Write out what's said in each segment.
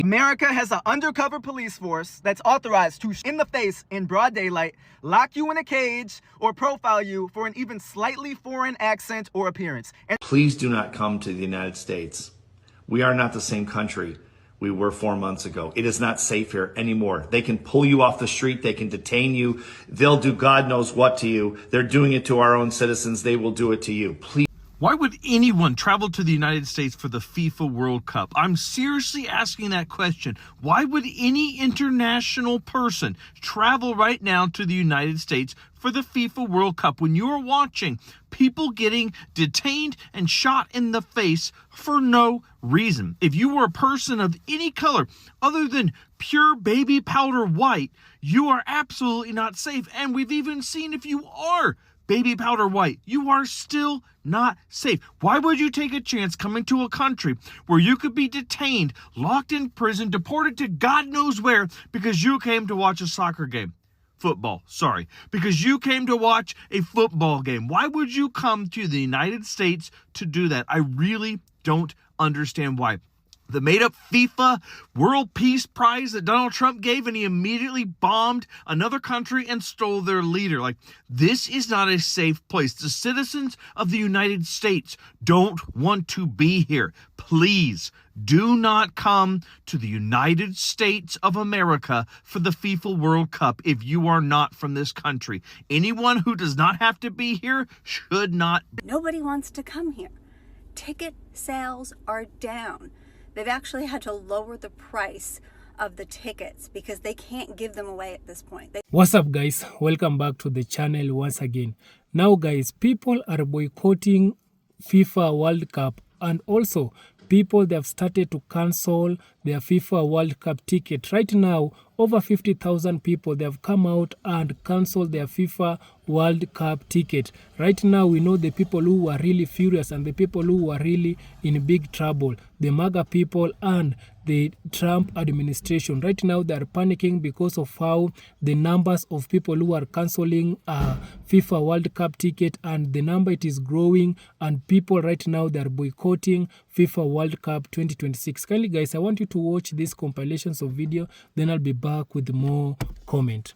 America has an undercover police force that's authorized to in the face in broad daylight, lock you in a cage, or profile you for an even slightly foreign accent or appearance. And please do not come to the United States. We are not the same country we were 4 months ago. It is not safe here anymore. They can pull you off the street. They can detain you. They'll do God knows what to you. They're doing it to our own citizens. They will do it to you. Please. Why would anyone travel to the United States for the FIFA World Cup? I'm seriously asking that question. Why would any international person travel right now to the United States for the FIFA World Cup when you are watching people getting detained and shot in the face for no reason? If you were a person of any color other than pure baby powder white, you are absolutely not safe. And we've even seen if you are baby powder white, you are still not safe. Why would you take a chance coming to a country where you could be detained, locked in prison, deported to God knows where because you came to watch a soccer game? Football, sorry. Because you came to watch a football game. Why would you come to the United States to do that? I really don't understand why. The made-up FIFA World Peace Prize that Donald Trump gave, and he immediately bombed another country and stole their leader. Like, this is not a safe place. The citizens of the United States don't want to be here. Please do not come to the United States of America for the FIFA World Cup if you are not from this country. Anyone who does not have to be here should not. Nobody wants to come here. Ticket sales are down. They've actually had to lower the price of the tickets because they can't give them away at this point. What's up, guys? Welcome back to the channel once again. Now, guys, people are boycotting FIFA World Cup, and also people, they have started to cancel their FIFA World Cup ticket. Right now, over 50,000 people, they have come out and canceled their FIFA World Cup ticket. Right now, we know the people who are really furious and the people who are really in big trouble, the MAGA people and the Trump administration. Right now, they are panicking because of how the numbers of people who are canceling FIFA World Cup ticket, and the number, it is growing, and people right now, they are boycotting FIFA World Cup 2026. Kindly, guys, I want you to watch these compilations of video, then I'll be back with more comment.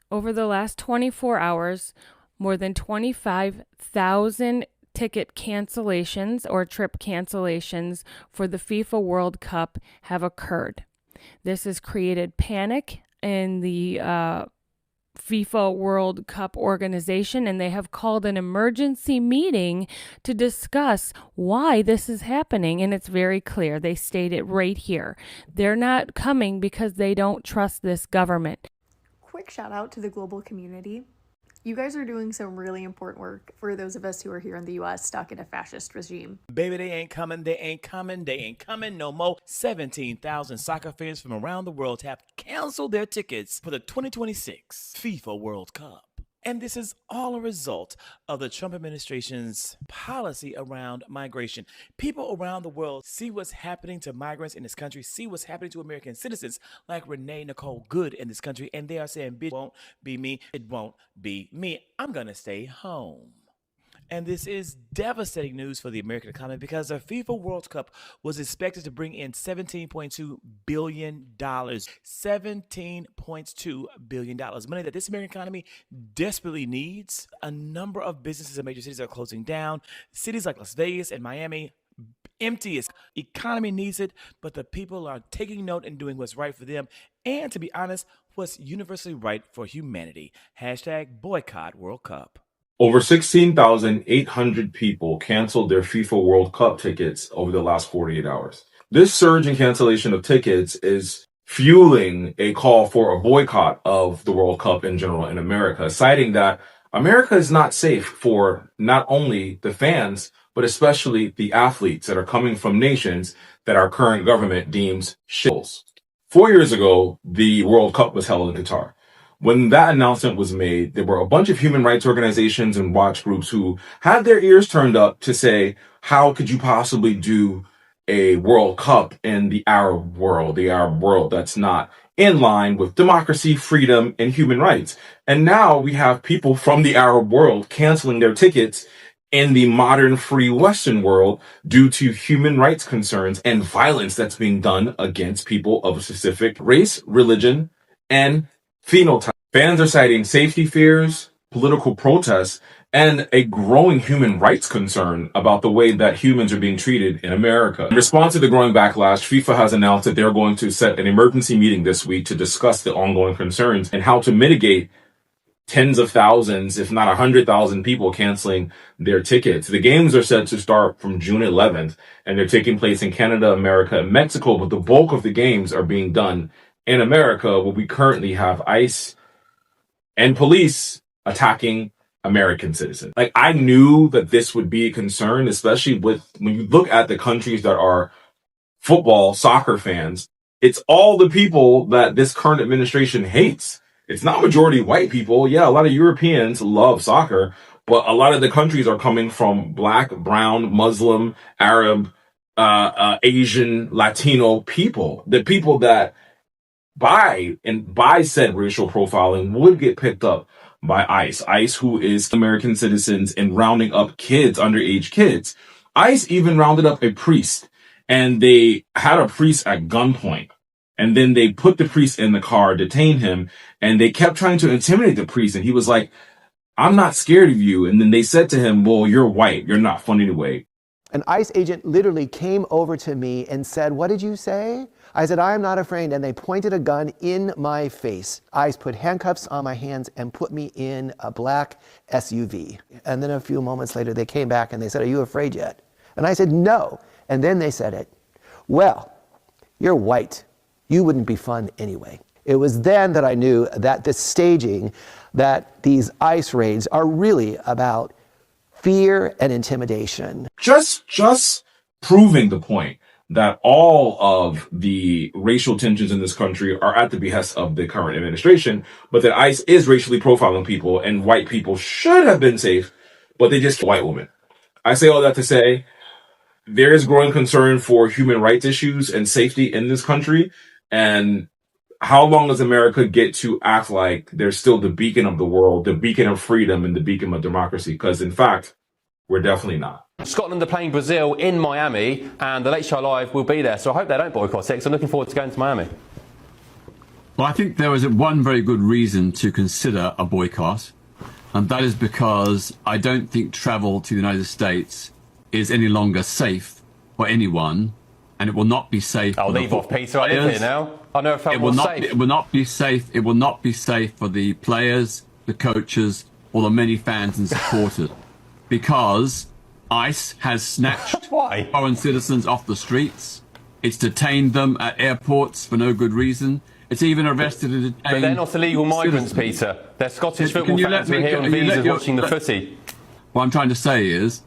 Over the last 24 hours, more than 25,000 ticket cancellations or trip cancellations for the FIFA World Cup have occurred. This has created panic in the FIFA World Cup organization, and they have called an emergency meeting to discuss why this is happening. And it's very clear. They state it right here. They're not coming because they don't trust this government. Quick shout out to the global community. You guys are doing some really important work for those of us who are here in the US stuck in a fascist regime. Baby, they ain't coming, they ain't coming, they ain't coming no more. 17,000 soccer fans from around the world have canceled their tickets for the 2026 FIFA World Cup. And this is all a result of the Trump administration's policy around migration. People around the world see what's happening to migrants in this country, see what's happening to American citizens like Renee Nicole Good in this country, and they are saying, bitch, it won't be me, it won't be me. I'm gonna stay home. And this is devastating news for the American economy because the FIFA World Cup was expected to bring in $17.2 billion. $17.2 billion. Money that this American economy desperately needs. A number of businesses in major cities are closing down. Cities like Las Vegas and Miami, empty. Economy needs it, but the people are taking note and doing what's right for them. And to be honest, what's universally right for humanity. Hashtag boycott World Cup. Over 16,800 people canceled their FIFA World Cup tickets over the last 48 hours. This surge in cancellation of tickets is fueling a call for a boycott of the World Cup in general in America, citing that America is not safe for not only the fans, but especially the athletes that are coming from nations that our current government deems shitholes. 4 years ago, the World Cup was held in Qatar. When that announcement was made, there were a bunch of human rights organizations and watch groups who had their ears turned up to say, how could you possibly do a World Cup in the Arab world that's not in line with democracy, freedom, and human rights? And now we have people from the Arab world canceling their tickets in the modern free Western world due to human rights concerns and violence that's being done against people of a specific race, religion, and phenotype. Fans are citing safety fears, political protests, and a growing human rights concern about the way that humans are being treated in America. In response to the growing backlash, FIFA has announced that they're going to set an emergency meeting this week to discuss the ongoing concerns and how to mitigate tens of thousands, if not 100,000 people canceling their tickets. The games are set to start from June 11th, and they're taking place in Canada, America, and Mexico, but the bulk of the games are being done in America, where we currently have ICE and police attacking American citizens. Like, I knew that this would be a concern, especially with when you look at the countries that are football, soccer fans. It's all the people that this current administration hates. It's not majority white people. Yeah, a lot of Europeans love soccer, but a lot of the countries are coming from black, brown, Muslim, Arab, Asian, Latino people. The people that by said racial profiling would get picked up by ICE. ICE, who is American citizens, and rounding up kids, underage kids. ICE even rounded up a priest, and they had a priest at gunpoint. And then they put the priest in the car, detained him, and they kept trying to intimidate the priest. And he was like, I'm not scared of you. And then they said to him, well, you're white. You're not fun anyway. An ICE agent literally came over to me and said, what did you say? I said, I am not afraid. And they pointed a gun in my face. ICE put handcuffs on my hands and put me in a black SUV. And then a few moments later, they came back and they said, are you afraid yet? And I said, no. And then they said it. Well, you're white. You wouldn't be fun anyway. It was then that I knew that this staging, that these ICE raids are really about fear and intimidation. Just proving the point that all of the racial tensions in this country are at the behest of the current administration, but that ICE is racially profiling people and white people should have been safe, but they just white women. I say all that to say there is growing concern for human rights issues and safety in this country. And how long does America get to act like they're still the beacon of the world, the beacon of freedom, and the beacon of democracy? Because, in fact, we're definitely not. Scotland are playing Brazil in Miami, and the Late Show Live will be there. So I hope they don't boycott it, because I'm looking forward to going to Miami. Well, I think there is one very good reason to consider a boycott, and that is because I don't think travel to the United States is any longer safe for anyone. And it will not be safe. I'll leave off, Peter. I live here now. I never felt more safe. It will not be safe. It will not be safe for the players, the coaches, or the many fans and supporters, because ICE has snatched foreign citizens off the streets. It's detained them at airports for no good reason. It's even arrested and detained. But they're not illegal migrants, Peter. They're Scottish football fans who are here on visas watching the footy. What I'm trying to say is,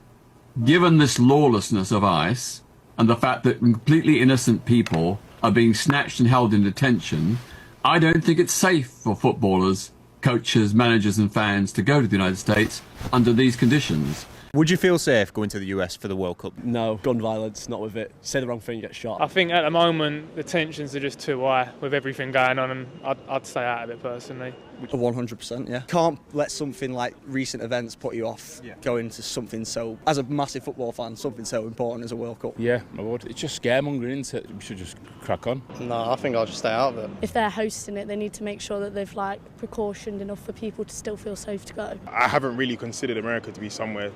given this lawlessness of ICE, and the fact that completely innocent people are being snatched and held in detention, I don't think it's safe for footballers, coaches, managers and fans to go to the United States under these conditions. Would you feel safe going to the US for the World Cup? No, gun violence, not with it. Say the wrong thing, you get shot. I think at the moment the tensions are just too high with everything going on, and I'd stay out of it personally. 100%, yeah. Can't let something like recent events put you off going to something so, as a massive football fan, something so important as a World Cup. Yeah, I would. It's just scaremongering, isn't it? We should just crack on. No, I think I'll just stay out of it. If they're hosting it, they need to make sure that they've precautioned enough for people to still feel safe to go. I haven't really considered America to be somewhere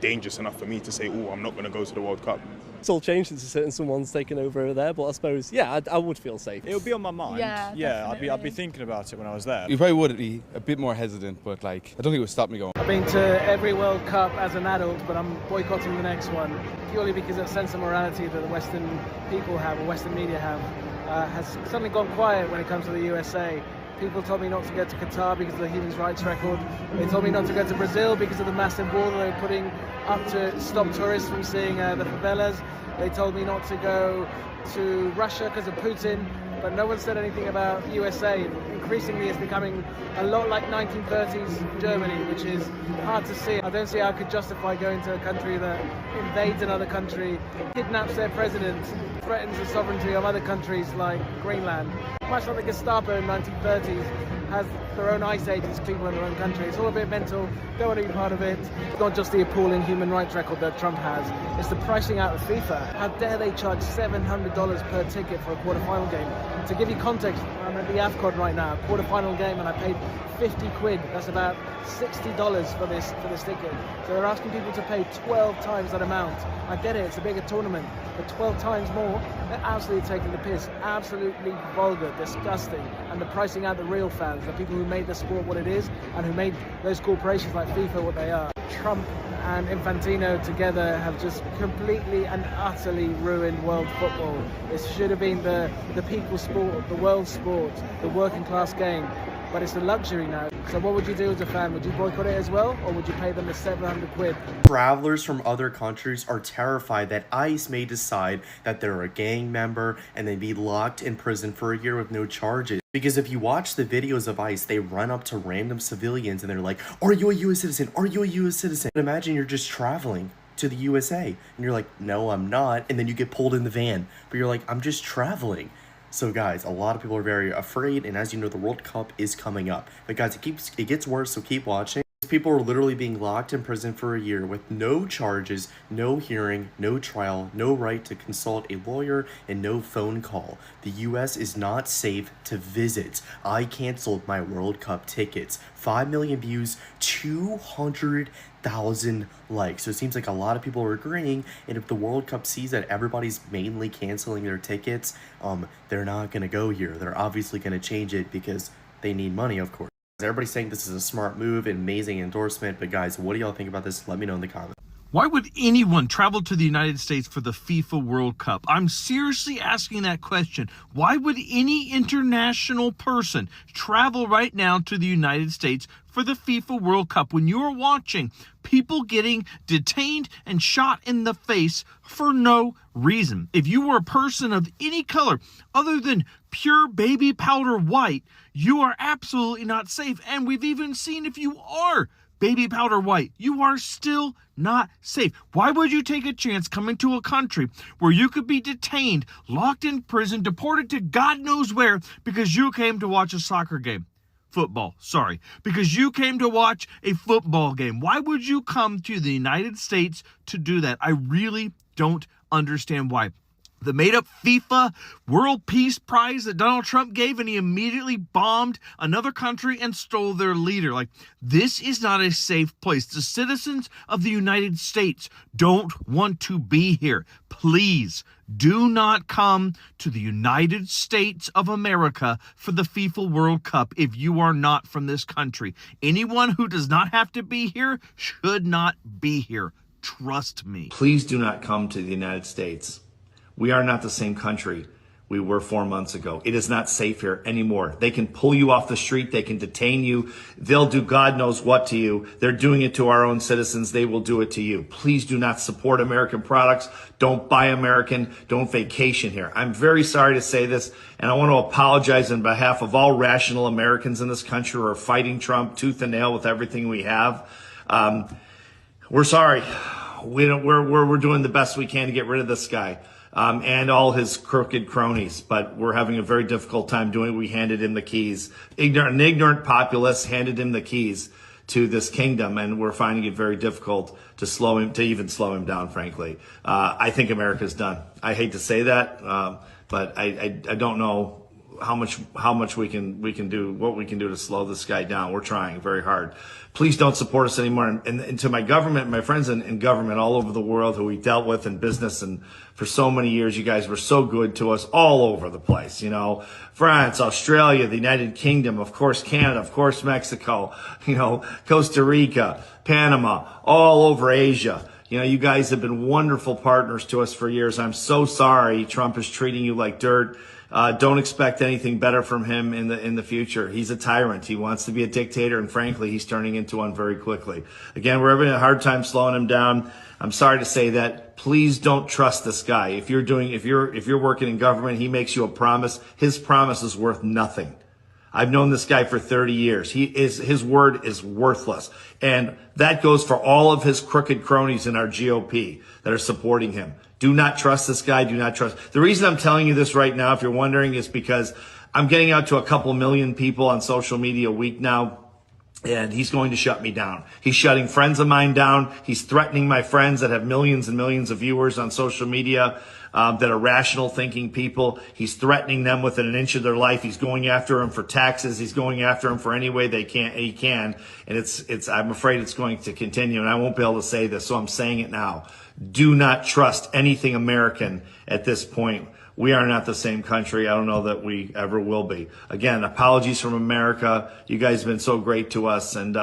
dangerous enough for me to say, oh, I'm not going to go to the World Cup. It's all changed since a certain someone's taken over there, but I suppose, yeah, I would feel safe. It would be on my mind. Yeah, I'd be thinking about it when I was there. You probably would be a bit more hesitant, but I don't think it would stop me going. I've been to every World Cup as an adult, but I'm boycotting the next one purely because that sense of morality that the Western people have, or Western media have, has suddenly gone quiet when it comes to the USA. People told me not to go to Qatar because of the human rights record. They told me not to go to Brazil because of the massive wall they're putting up to stop tourists from seeing the favelas. They told me not to go to Russia because of Putin, but no one said anything about USA. Increasingly, it's becoming a lot like 1930s Germany, which is hard to see. I don't see how I could justify going to a country that invades another country, kidnaps their president, threatens the sovereignty of other countries like Greenland. Much like the Gestapo in 1930s, has their own ICE agents, people in their own country. It's all a bit mental. Don't want to be part of it. It's not just the appalling human rights record that Trump has. It's the pricing out of FIFA. How dare they charge $700 per ticket for a quarterfinal game? To give you context, I'm at the AFCON right now, quarterfinal game, and I paid 50 quid. That's about $60 for this ticket. So they're asking people to pay 12 times that amount. I get it, it's a bigger tournament, but 12 times more, they're absolutely taking the piss. Absolutely vulgar, disgusting. And they're pricing out the real fans, the people who made the sport what it is, and who made those corporations like FIFA what they are. Trump and Infantino together have just completely and utterly ruined world football. It should have been the people's sport, the world sport, the working class game. But it's a luxury now. So what would you do as a fan? Would you boycott it as well? Or would you pay them the 700 quid? Travelers from other countries are terrified that ICE may decide that they're a gang member and they'd be locked in prison for a year with no charges. Because if you watch the videos of ICE, they run up to random civilians and they're like, "Are you a US citizen? Are you a US citizen?" Imagine you're just traveling to the USA and you're like, "No, I'm not." And then you get pulled in the van, but you're like, "I'm just traveling." So guys, a lot of people are very afraid, and as you know, the World Cup is coming up. But guys, it gets worse, so keep watching. People are literally being locked in prison for a year with no charges, no hearing, no trial, no right to consult a lawyer, and no phone call. The US is not safe to visit. I canceled my World Cup tickets. 5 million views, 200,000 likes. So it seems like a lot of people are agreeing, and if the World Cup sees that everybody's mainly canceling their tickets, they're not going to go here. They're obviously going to change it because they need money, of course. Everybody's saying this is a smart move, amazing endorsement, but guys, what do y'all think about this? Let me know in the comments. Why would anyone travel to the United States for the FIFA World Cup? I'm seriously asking that question. Why would any international person travel right now to the United States for the FIFA World Cup when you're watching people getting detained and shot in the face for no reason? If you were a person of any color other than pure baby powder white, you are absolutely not safe. And we've even seen if you are baby powder white, you are still not safe. Why would you take a chance coming to a country where you could be detained, locked in prison, deported to God knows where because you came to watch a soccer game? Football, sorry. Because you came to watch a football game. Why would you come to the United States to do that? I really don't understand why. The made-up FIFA World Peace Prize that Donald Trump gave, and he immediately bombed another country and stole their leader. Like, this is not a safe place. The citizens of the United States don't want to be here. Please do not come to the United States of America for the FIFA World Cup if you are not from this country. Anyone who does not have to be here should not be here. Trust me. Please do not come to the United States. We are not the same country we were 4 months ago. It is not safe here anymore. They can pull you off the street. They can detain you. They'll do God knows what to you. They're doing it to our own citizens. They will do it to you. Please do not support American products. Don't buy American. Don't vacation here. I'm very sorry to say this, and I want to apologize on behalf of all rational Americans in this country who are fighting Trump tooth and nail with everything we have. We're sorry. We're doing the best we can to get rid of this guy. And all his crooked cronies, but we're having a very difficult time doing it. We handed him the keys. An ignorant populace handed him the keys to this kingdom, and we're finding it very difficult to even slow him down, frankly. I think America's done. I hate to say that, but I don't know how much we can do, what we can do to slow this guy down. We're trying very hard. Please don't support us anymore. And to my government, my friends in government all over the world who we dealt with in business and for so many years, you guys were so good to us all over the place. You know, France, Australia, the United Kingdom, of course, Canada, of course, Mexico, you know, Costa Rica, Panama, all over Asia. You know, you guys have been wonderful partners to us for years. I'm so sorry Trump is treating you like dirt. Don't expect anything better from him in the future. He's a tyrant. He wants to be a dictator, and frankly, he's turning into one very quickly. Again, we're having a hard time slowing him down. I'm sorry to say that. Please don't trust this guy. If you're working in government, he makes you a promise. His promise is worth nothing. I've known this guy for 30 years. His word is worthless. And that goes for all of his crooked cronies in our GOP that are supporting him. Do not trust this guy. Do not trust. The reason I'm telling you this right now, if you're wondering, is because I'm getting out to a couple million people on social media a week now. And he's going to shut me down. He's shutting friends of mine down. He's threatening my friends that have millions and millions of viewers on social media, that are rational thinking people. He's threatening them within an inch of their life. He's going after them for taxes. He's going after them for any way he can. And I'm afraid it's going to continue, and I won't be able to say this, so I'm saying it now. Do not trust anything American at this point. We are not the same country. I don't know that we ever will be. Again, apologies from America. You guys have been so great to us, and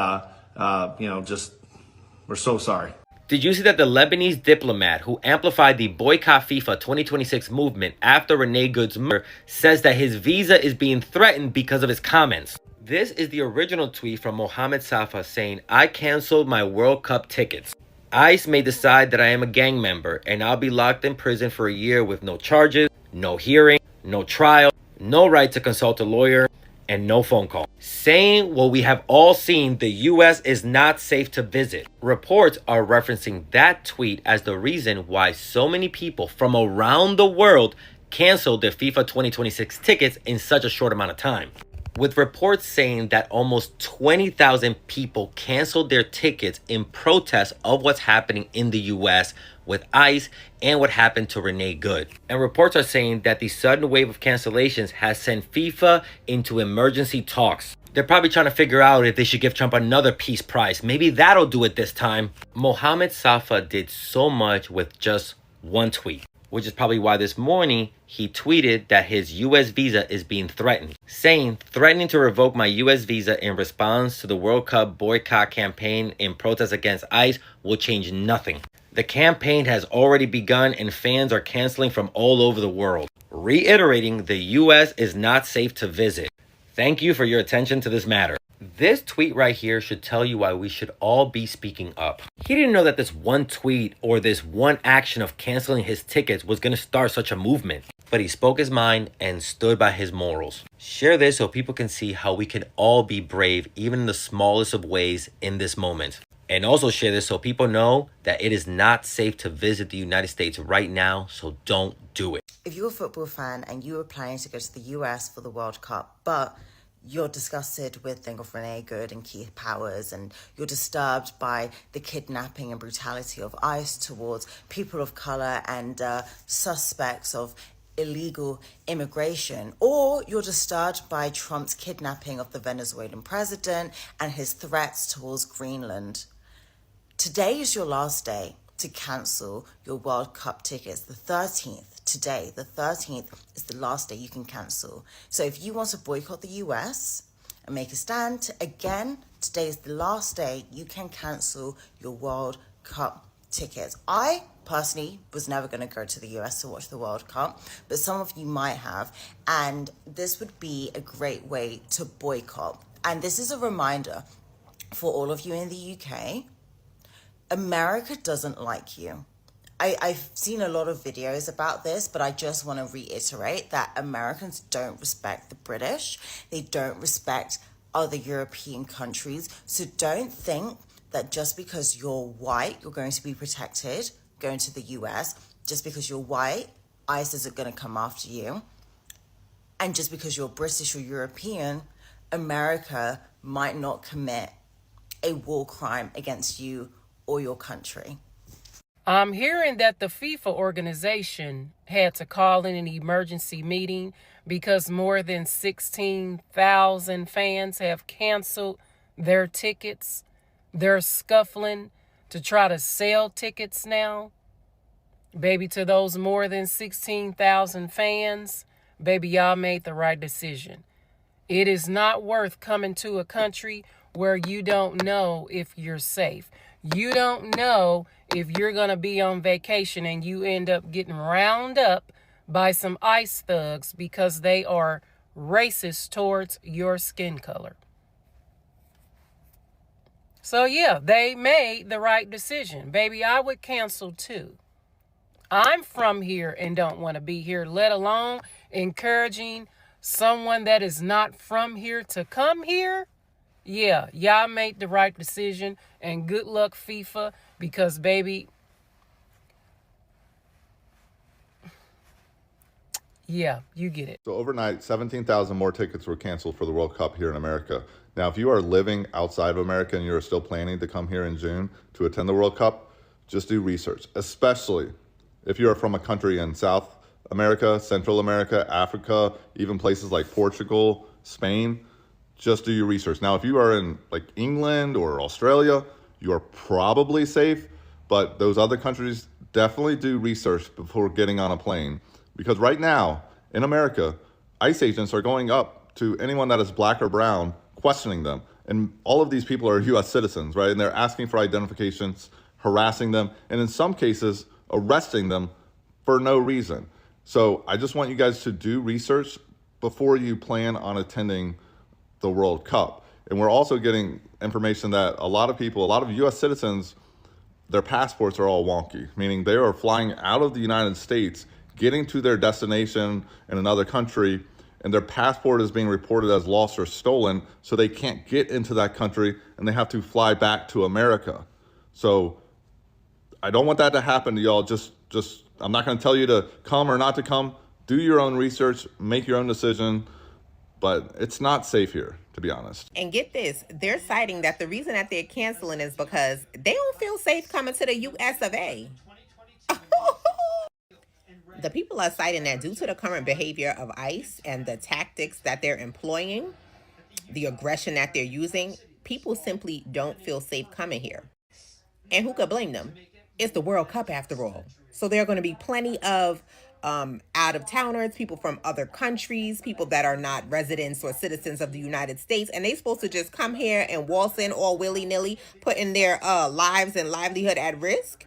we're so sorry. Did you see that the Lebanese diplomat who amplified the boycott FIFA 2026 movement after Rene Good's murder says that his visa is being threatened because of his comments? This is the original tweet from Mohammed Safa saying, "I canceled my World Cup tickets. ICE may decide that I am a gang member and I'll be locked in prison for a year with no charges, no hearing, no trial, no right to consult a lawyer, and no phone call." Saying what we have all seen, the US is not safe to visit. Reports are referencing that tweet as the reason why so many people from around the world canceled their FIFA 2026 tickets in such a short amount of time. With reports saying that almost 20,000 people canceled their tickets in protest of what's happening in the US with ICE and what happened to Rene Good. And reports are saying that the sudden wave of cancellations has sent FIFA into emergency talks. They're probably trying to figure out if they should give Trump another peace prize. Maybe that'll do it this time. Mohammed Safa did so much with just one tweet, which is probably why this morning he tweeted that his US visa is being threatened, saying, "Threatening to revoke my US visa in response to the World Cup boycott campaign in protest against ICE will change nothing. The campaign has already begun and fans are canceling from all over the world. Reiterating, the US is not safe to visit. Thank you for your attention to this matter." This tweet right here should tell you why we should all be speaking up. He didn't know that this one tweet or this one action of canceling his tickets was going to start such a movement. But he spoke his mind and stood by his morals. Share this so people can see how we can all be brave, even in the smallest of ways in this moment. And also share this so people know that it is not safe to visit the United States right now, so don't do it. If you're a football fan and you were planning to go to the US for the World Cup, but you're disgusted with things of Rene Good and Keith Powers, and you're disturbed by the kidnapping and brutality of ICE towards people of color and suspects of illegal immigration, or you're disturbed by Trump's kidnapping of the Venezuelan president and his threats towards Greenland, today is your last day to cancel your World Cup tickets. The 13th. Today, the 13th is the last day you can cancel. So if you want to boycott the US and make a stand, again, today is the last day you can cancel your World Cup tickets. I personally was never going to go to the US to watch the World Cup, but some of you might have, and this would be a great way to boycott. And this is a reminder for all of you in the UK, America doesn't like you. I've seen a lot of videos about this, but I just want to reiterate that Americans don't respect the British. They don't respect other European countries. So don't think that just because you're white, you're going to be protected going to the US. Just because you're white, ICE isn't going to come after you. And just because you're British or European, America might not commit a war crime against you or your country. I'm hearing that the FIFA organization had to call in an emergency meeting because more than 16,000 fans have canceled their tickets. They're scuffling to try to sell tickets now. Baby, to those more than 16,000 fans, baby, y'all made the right decision. It is not worth coming to a country where you don't know if you're safe. You don't know if you're going to be on vacation and you end up getting round up by some ICE thugs because they are racist towards your skin color. So yeah, they made the right decision. Baby, I would cancel too. I'm from here and don't want to be here, let alone encouraging someone that is not from here to come here. Yeah, y'all made the right decision, and good luck, FIFA, because, baby, Yeah, you get it. So overnight, 17,000 more tickets were canceled for the World Cup here in America. Now, if you are living outside of America and you're still planning to come here in June to attend the World Cup, just do research, especially if you are from a country in South America, Central America, Africa, even places like Portugal, Spain. Just do your research. Now, if you are in like England or Australia, you are probably safe, but those other countries, definitely do research before getting on a plane. Because right now, in America, ICE agents are going up to anyone that is black or brown, questioning them. And all of these people are US citizens, right? And they're asking for identifications, harassing them, and in some cases, arresting them for no reason. So I just want you guys to do research before you plan on attending the World Cup. And we're also getting information that a lot of people, a lot of US citizens, their passports are all wonky, meaning they are flying out of the United States, getting to their destination in another country, and their passport is being reported as lost or stolen, so they can't get into that country and they have to fly back to America. So I don't want that to happen to y'all. Just I'm not going to tell you to come or not to come. Do your own research, make your own decision, but it's not safe here, to be honest. And get this, they're citing that the reason that they're canceling is because they don't feel safe coming to the US of A. The people are citing that due to the current behavior of ICE and the tactics that they're employing, the aggression that they're using, people simply don't feel safe coming here. And who could blame them? It's the World Cup after all. So there are going to be plenty of out-of-towners, people from other countries, people that are not residents or citizens of the United States, and they're supposed to just come here and waltz in all willy-nilly, putting their lives and livelihood at risk.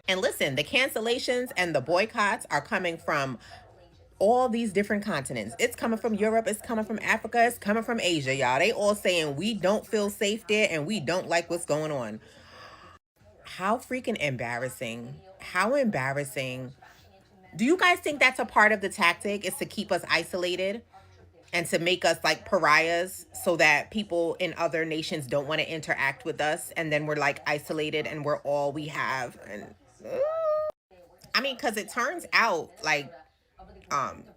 And listen, the cancellations and the boycotts are coming from all these different continents. It's coming from Europe, it's coming from Africa, it's coming from Asia, y'all. They all saying we don't feel safe there and we don't like what's going on. How freaking embarrassing. How embarrassing. Do you guys think that's a part of the tactic, is to keep us isolated and to make us like pariahs so that people in other nations don't want to interact with us, and then we're like isolated and we're all we have? And I mean, because it turns out like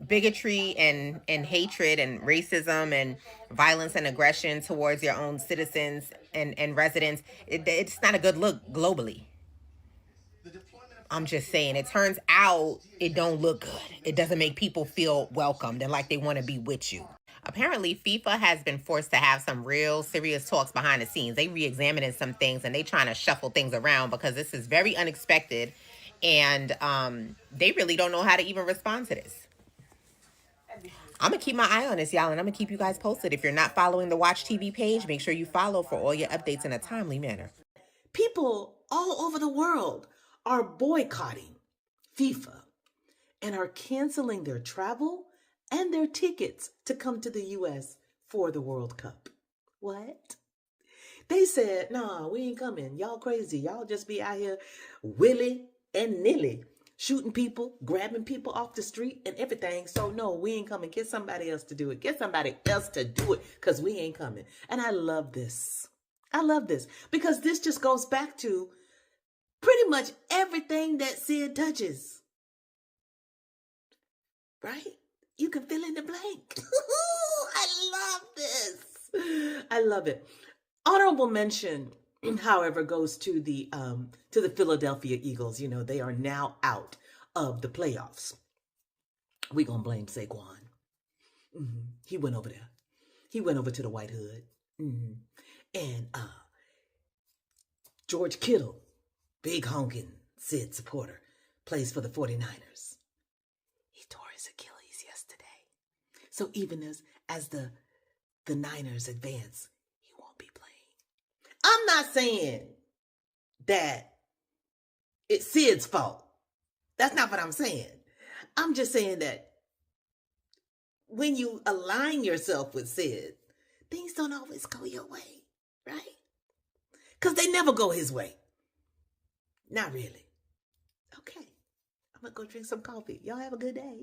bigotry and hatred and racism and violence and aggression towards your own citizens and residents, it's not a good look globally. I'm just saying, it turns out it don't look good. It doesn't make people feel welcomed and like they want to be with you. Apparently, FIFA has been forced to have some real serious talks behind the scenes. They re-examining some things and they trying to shuffle things around because this is very unexpected, and they really don't know how to even respond to this. I'm going to keep my eye on this, y'all, and I'm going to keep you guys posted. If you're not following the Watch TV page, make sure you follow for all your updates in a timely manner. People all over the world are boycotting FIFA and are canceling their travel and their tickets to come to the U.S. for the World Cup. What? They said, nah, we ain't coming. Y'all crazy. Y'all just be out here willy and nilly, shooting people, grabbing people off the street and everything. So no, we ain't coming. Get somebody else to do it. Get somebody else to do it, because we ain't coming. And I love this. I love this because this just goes back to pretty much everything that Sid touches. Right? You can fill in the blank. I love this. I love it. Honorable mention, however, goes to the Philadelphia Eagles. You know, they are now out of the playoffs. We're going to blame Saquon. He went over there. He went over to the White Hood. And George Kittle, big honking Sid supporter, plays for the 49ers. He tore his Achilles yesterday. So even as the Niners advance, he won't be playing. I'm not saying that it's Sid's fault. That's not what I'm saying. I'm just saying that when you align yourself with Sid, things don't always go your way, right? Because they never go his way. Not really. I'm gonna go drink some coffee. Y'all have a good day.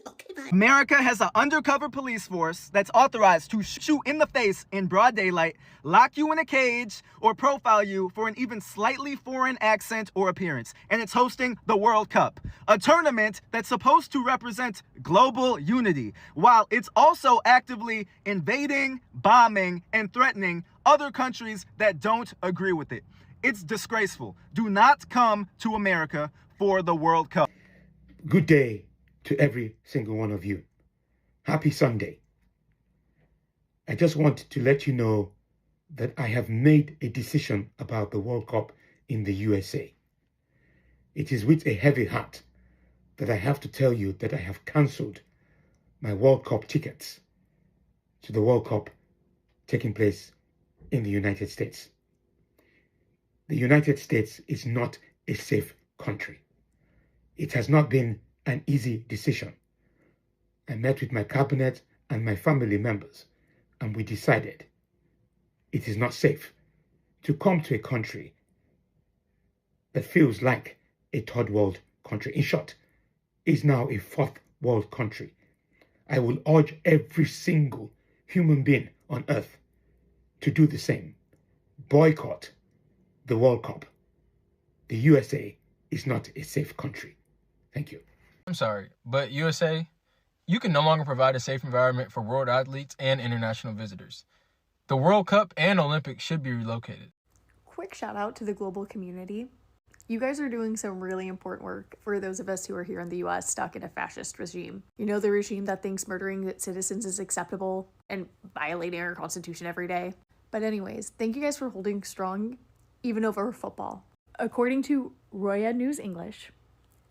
Okay, bye. America has an undercover police force that's authorized to shoot in the face in broad daylight, lock you in a cage, or profile you for an even slightly foreign accent or appearance. And it's hosting the World Cup, a tournament that's supposed to represent global unity, while it's also actively invading, bombing, and threatening other countries that don't agree with it. It's disgraceful. Do not come to America for the World Cup. Good day to every single one of you. Happy Sunday. I just want to let you know that I have made a decision about the World Cup in the USA. It is with a heavy heart that I have to tell you that I have cancelled my World Cup tickets to the World Cup taking place in the United States. The United States is not a safe country. It has not been an easy decision. I met with my cabinet and my family members, and we decided it is not safe to come to a country that feels like a third world country. In short, is now a fourth world country. I will urge every single human being on earth to do the same. Boycott the World Cup. The USA is not a safe country. Thank you. I'm sorry, but USA, you can no longer provide a safe environment for world athletes and international visitors. The World Cup and Olympics should be relocated. Quick shout out to the global community. You guys are doing some really important work for those of us who are here in the US stuck in a fascist regime. You know, the regime that thinks murdering its citizens is acceptable and violating our constitution every day. But anyways, thank you guys for holding strong, even over football. According to Roya News English,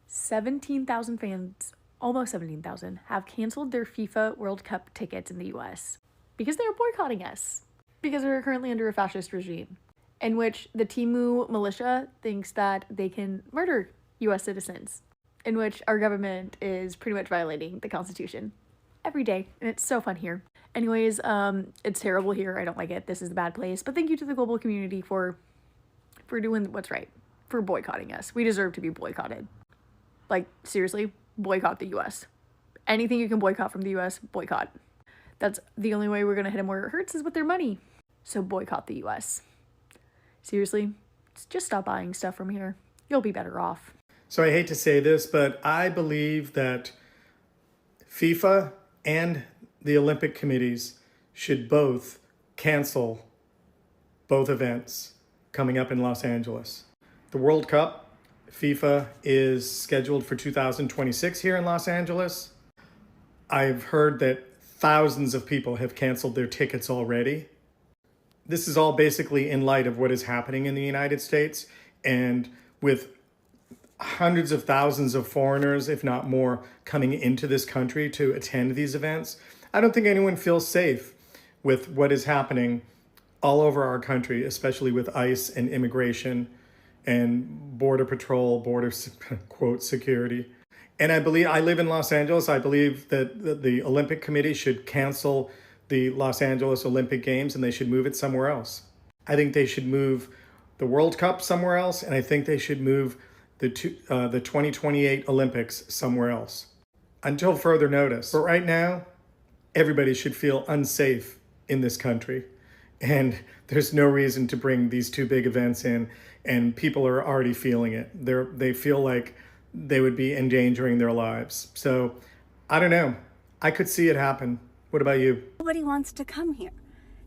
17,000 fans, almost 17,000, have canceled their FIFA World Cup tickets in the US because they are boycotting us, because we're currently under a fascist regime in which the Timu militia thinks that they can murder US citizens, in which our government is pretty much violating the Constitution every day, and it's so fun here. Anyways, it's terrible here. I don't like it. This is a bad place, but thank you to the global community for doing what's right, for boycotting us. We deserve to be boycotted. Like, seriously, boycott the US. Anything you can boycott from the US, boycott. That's the only way we're going to hit them where it hurts is with their money. So boycott the US. Seriously, just stop buying stuff from here. You'll be better off. So I hate to say this, but I believe that FIFA and the Olympic committees should both cancel both events coming up in Los Angeles. The World Cup, FIFA, is scheduled for 2026 here in Los Angeles. I've heard that thousands of people have canceled their tickets already. This is all basically in light of what is happening in the United States, and with hundreds of thousands of foreigners, if not more, coming into this country to attend these events. I don't think anyone feels safe with what is happening all over our country, especially with ICE and immigration and border patrol, border quote security. And I live in Los Angeles. I believe that the Olympic Committee should cancel the Los Angeles Olympic Games and they should move it somewhere else. I think they should move the World Cup somewhere else, and I think they should move the 2028 Olympics somewhere else until further notice. But right now, everybody should feel unsafe in this country. And there's no reason to bring these two big events in, and people are already feeling it. They feel like they would be endangering their lives. So I don't know. I could see it happen. What about you? Nobody wants to come here.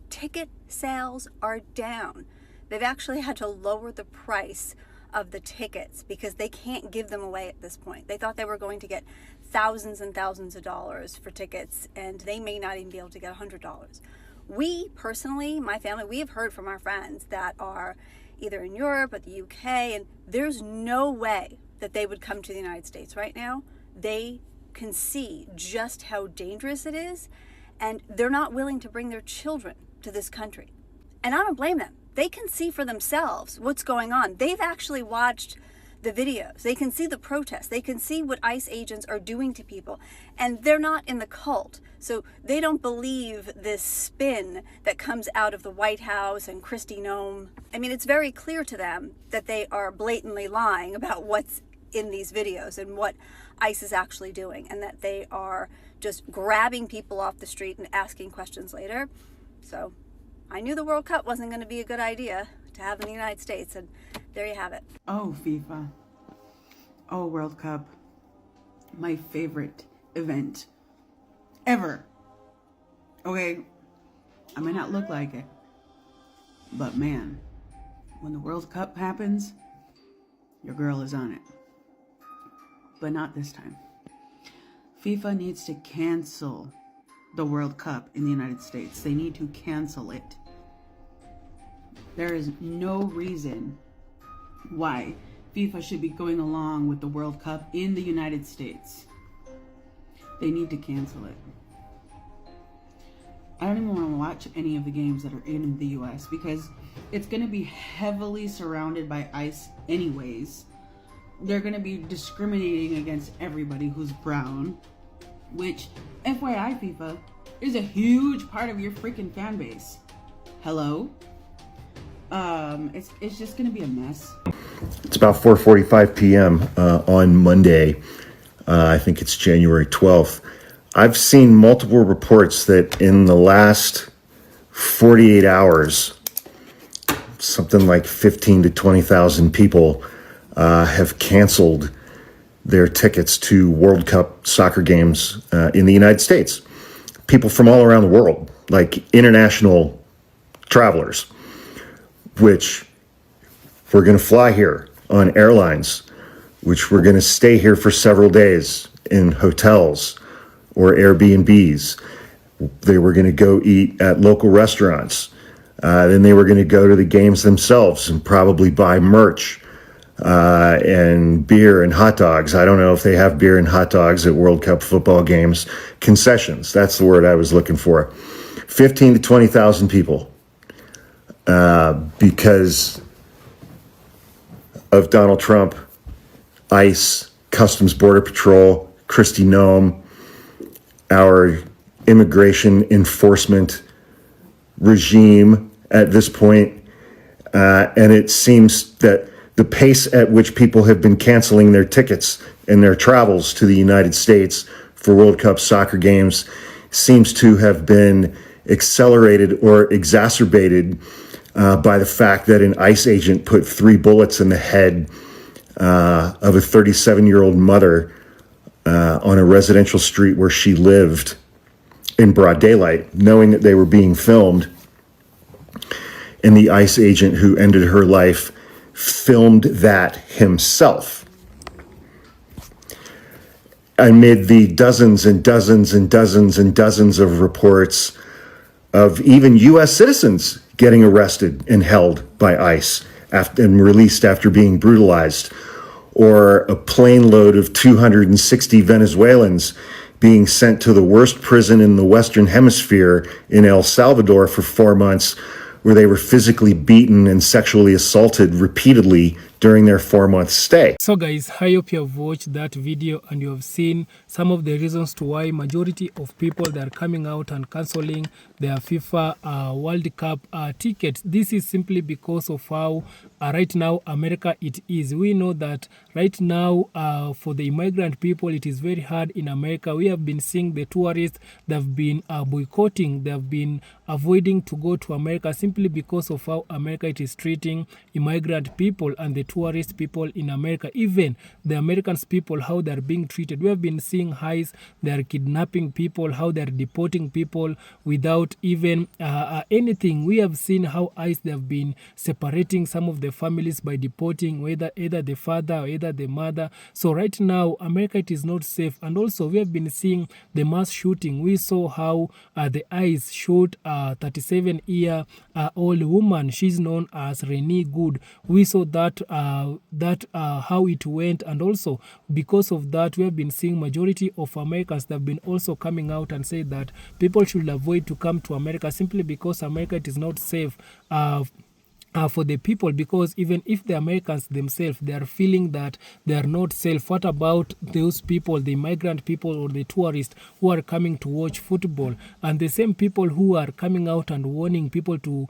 Ticket sales are down. They've actually had to lower the price of the tickets because they can't give them away at this point. They thought they were going to get thousands and thousands of dollars for tickets, and they may not even be able to get $100. We personally, my family, we have heard from our friends that are either in Europe or the UK, and there's no way that they would come to the United States right now. They can see just how dangerous it is, and they're not willing to bring their children to this country. And I don't blame them. They can see for themselves what's going on. They've actually watched the videos. They can see the protests. They can see what ICE agents are doing to people. And they're not in the cult. So they don't believe this spin that comes out of the White House and Kristi Noem. I mean, it's very clear to them that they are blatantly lying about what's in these videos and what ICE is actually doing, and that they are just grabbing people off the street and asking questions later. So I knew the World Cup wasn't going to be a good idea to have in the United States, and there you have it. Oh, FIFA. Oh, World Cup. My favorite event ever. Okay, I may not look like it, but man, when the World Cup happens, your girl is on it. But not this time. FIFA needs to cancel the World Cup in the United States. They need to cancel it. There is no reason why FIFA should be going along with the World Cup in the United States. They need to cancel it. I don't even want to watch any of the games that are in the US because it's going to be heavily surrounded by ICE anyways. They're going to be discriminating against everybody who's brown, which, FYI FIFA, is a huge part of your freaking fan base. Hello? It's just going to be a mess. It's about 4:45 p.m. On Monday. I think it's January 12th. I've seen multiple reports that in the last 48 hours, something like 15 to 20,000 people have canceled their tickets to World Cup soccer games in the United States. People from all around the world, like international travelers, which we're going to fly here on airlines, which we're going to stay here for several days in hotels or Airbnbs. They were going to go eat at local restaurants. Then they were going to go to the games themselves and probably buy merch and beer and hot dogs. I don't know if they have beer and hot dogs at World Cup football games. Concessions, that's the word I was looking for. 15 to 20,000 people because of Donald Trump, ICE, Customs Border Patrol, Kristi Noem, our immigration enforcement regime at this point. And it seems that the pace at which people have been canceling their tickets and their travels to the United States for World Cup soccer games seems to have been accelerated or exacerbated by the fact that an ICE agent put 3 bullets in the head of a 37-year-old mother on a residential street where she lived in broad daylight, knowing that they were being filmed. And the ICE agent who ended her life filmed that himself. Amid the dozens and dozens and dozens and dozens of reports of even U.S. citizens getting arrested and held by ICE and released after being brutalized, or a plane load of 260 Venezuelans being sent to the worst prison in the Western Hemisphere in El Salvador for 4 months, where they were physically beaten and sexually assaulted repeatedly during their 4-month stay. So guys, I hope you have watched that video and you have seen some of the reasons to why majority of people that are coming out and cancelling their FIFA World Cup tickets. This is simply because of how right now America it is. We know that right now for the immigrant people it is very hard in America. We have been seeing the tourists that have been boycotting, they have been avoiding to go to America simply because of how America it is treating immigrant people and the tourist people in America. Even the Americans people, how they're being treated. We have been seeing highs, they're kidnapping people, how they're deporting people without even anything. We have seen how ICE they have been separating some of the families by deporting either the father or either the mother. So right now America it is not safe. And also we have been seeing the mass shooting. We saw how the ICE shot a 37-year-old woman. She's known as Renee Good. We saw that how it went, and also because of that we have been seeing majority of Americans that have been also coming out and say that people should avoid to come to America simply because America it is not safe for the people, because even if the Americans themselves they are feeling that they are not safe, what about those people, the migrant people or the tourists who are coming to watch football, and the same people who are coming out and warning people to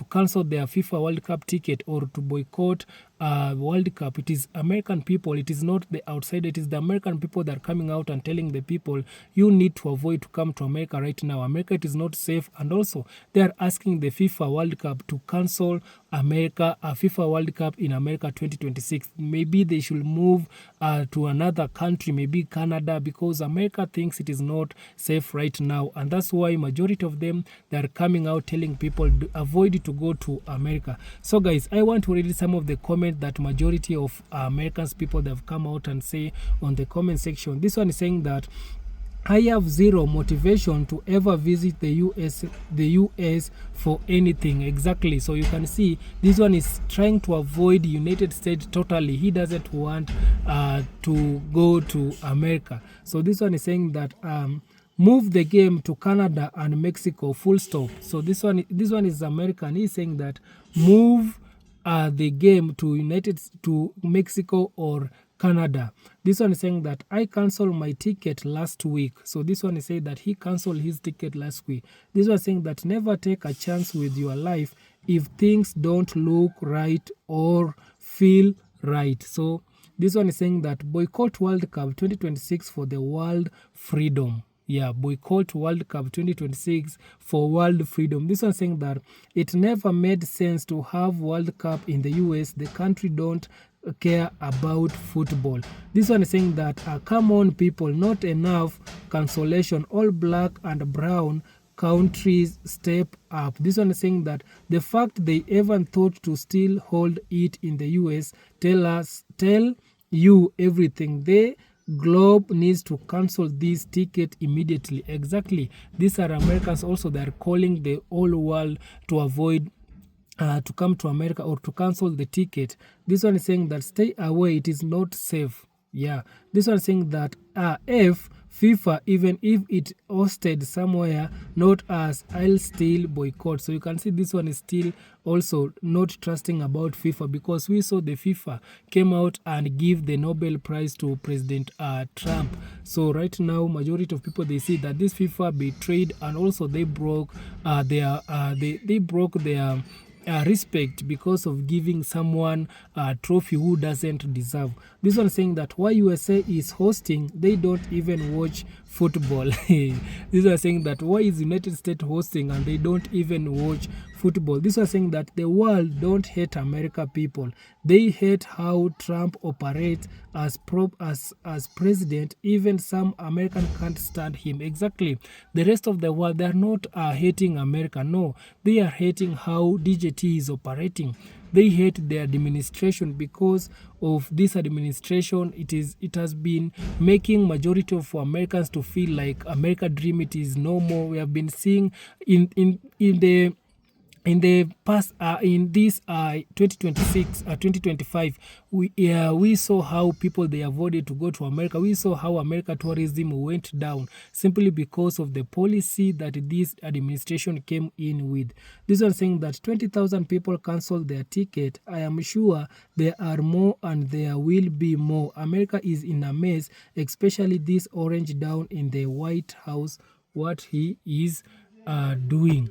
cancel their FIFA World Cup ticket or to boycott World Cup. It is American people. It is not the outside. It is the American people that are coming out and telling the people, you need to avoid to come to America right now. America, it is not safe. And also, they are asking the FIFA World Cup to cancel America, FIFA World Cup in America 2026. Maybe they should move to another country, maybe Canada, because America thinks it is not safe right now. And that's why majority of them, they are coming out telling people avoid to go to America. So guys, I want to read some of the comments that majority of Americans people that have come out and say on the comment section. This one is saying that I have zero motivation to ever visit the US for anything. Exactly. So you can see this one is trying to avoid United States totally. He doesn't want to go to America. So this one is saying that move the game to Canada and Mexico, full stop. So this one is American. He's saying that move the game to Mexico or Canada. This one is saying that I canceled my ticket last week. So this one is saying that he canceled his ticket last week. This one is saying that never take a chance with your life if things don't look right or feel right. So this one is saying that boycott World Cup 2026 for the world freedom. Yeah, boycott World Cup 2026 for world freedom. This one saying that it never made sense to have World Cup in the US. The country don't care about football. This one is saying that come on people, not enough cancellation. All black and brown countries step up. This one is saying that the fact they even thought to still hold it in the US tell you everything. The globe needs to cancel this ticket immediately. Exactly. These are Americans also. They are calling the whole world to avoid to come to America or to cancel the ticket. This one is saying that stay away, it is not safe. Yeah, this one is saying that if FIFA, even if it hosted somewhere, not us, I'll still boycott. So you can see this one is still also not trusting about FIFA, because we saw the FIFA came out and give the Nobel Prize to President Trump. So right now, majority of people, they see that this FIFA betrayed, and also they broke their respect because of giving someone a trophy who doesn't deserve. This one saying that why USA is hosting, they don't even watch football. This one saying that why is United States hosting and they don't even watch football. This was saying that the world don't hate America people. They hate how Trump operates as president. Even some American can't stand him. Exactly. The rest of the world, they are not hating America. No, they are hating how DJT is operating. They hate the administration because of this administration. It has been making majority of Americans to feel like America dream it is no more. We have been seeing in the past, in this 2026, 2025, we saw how people, they avoided to go to America. We saw how America tourism went down simply because of the policy that this administration came in with. This one saying that 20,000 people canceled their ticket. I am sure there are more and there will be more. America is in a mess, especially this orange down in the White House, what he is doing.